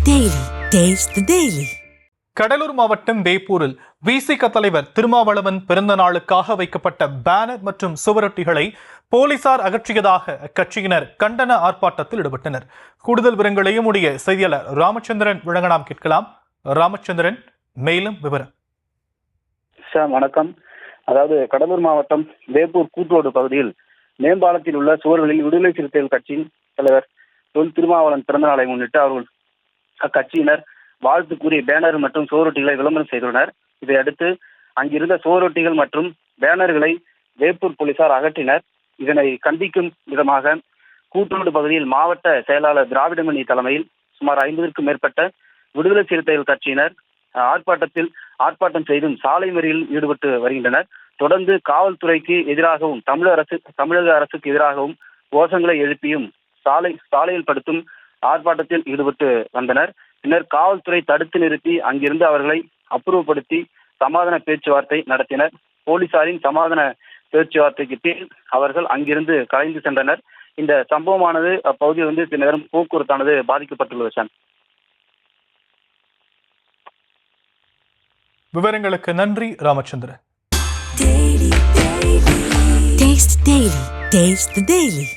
Daily. Taste the Daily. Cuddalore மாவட்டம் வேப்பூரில் விசிக தலைவர் திருமாவளவன் பிறந்த நாளுக்காக வைக்கப்பட்ட பேனர் மற்றும் சுவரொட்டிகளை போலீசார் அகற்றியதாக அக்கட்சியினர் கண்டன ஆர்ப்பாட்டத்தில் ஈடுபட்டனர். கூடுதல் விவரங்களையும் உடைய செய்தியாளர் ராமச்சந்திரன் வழங்க நாம் கேட்கலாம். ராமச்சந்திரன், மேலும் விவரம். வணக்கம். அதாவது கடலூர் மாவட்டம் வேப்பூர் கூட்டுரோடு பகுதியில் மேம்பாலத்தில் உள்ள சுவர்களில் விடுதலை சிறுத்தைகள் கட்சியின் தலைவர் திருமாவளவன் பிறந்த நாளை முன்னிட்டு அவர்கள் அக்கட்சியினர் வாழ்த்து கூறிய பேனர் மற்றும் சுவரொட்டிகளை விளம்பரம் செய்துள்ளனர். இதையடுத்து அங்கிருந்த சுவரொட்டிகள் மற்றும் பேனர்களை வேப்பூர் போலீசார் அகற்றினர். இதனை கண்டிக்கும் விதமாக கூட்டுரோடு பகுதியில் மாவட்ட செயலாளர் திராவிடமணி தலைமையில் சுமார் 50க்கும் மேற்பட்ட விடுதலை சிறுத்தைகள் கட்சியினர் ஆர்ப்பாட்டம் செய்தும் சாலை மறியலில் ஈடுபட்டு வருகின்றனர். தொடர்ந்து காவல்துறைக்கு எதிராகவும் தமிழக அரசுக்கு எதிராகவும் கோஷங்களை எழுப்பியும் சாலையில் படுத்தும் ஆர்ப்பாட்டத்தில் ஈடுபட்டு வந்தனர். பின்னர் காவல்துறை தடுத்து நிறுத்தி அங்கிருந்து அவர்களை அப்புறப்படுத்தி சமாதான பேச்சுவார்த்தை நடத்தினர். போலீசாரின் சமாதான பேச்சுவார்த்தைக்கு பின் அவர்கள் அங்கிருந்து கலைந்து சென்றனர். இந்த சம்பவமானது அப்பகுதியில் பின்னர் போக்குவரத்தானது பாதிக்கப்பட்டுள்ளது. சார், விவரங்களுக்கு நன்றி ராமச்சந்திரன். Taste the Daily.